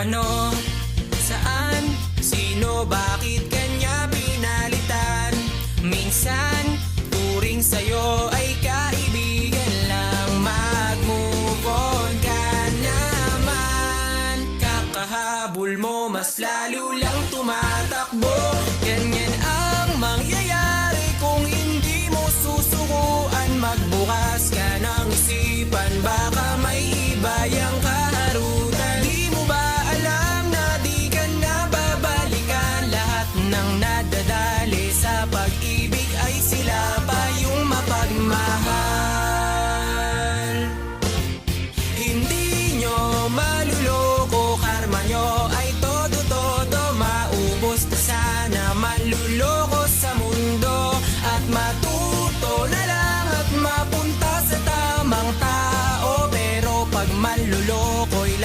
ano, saan, sino, bakit kanya pinalitan? Minsan, turing sa'yo ay kaibigan lang. Mag-move on ka naman. Kakahabol mo, mas lalo lang tumatakbo. Ganyan ang mangyayari kung hindi mo susukuan. Magbukas ka ng isipan, baka may iba yang kaharutan. Di mo ba alam na di ka na babalikan? Lahat ng nadadali sa pag-ibig ay sila pa yung mapagmahal. Hindi nyo maluloko, karma nyo ay todo-todo. Maubos na sana manluloko sa mundo. At matuto na lang at mapunta sa tamang tao. Pero pag manluloko'y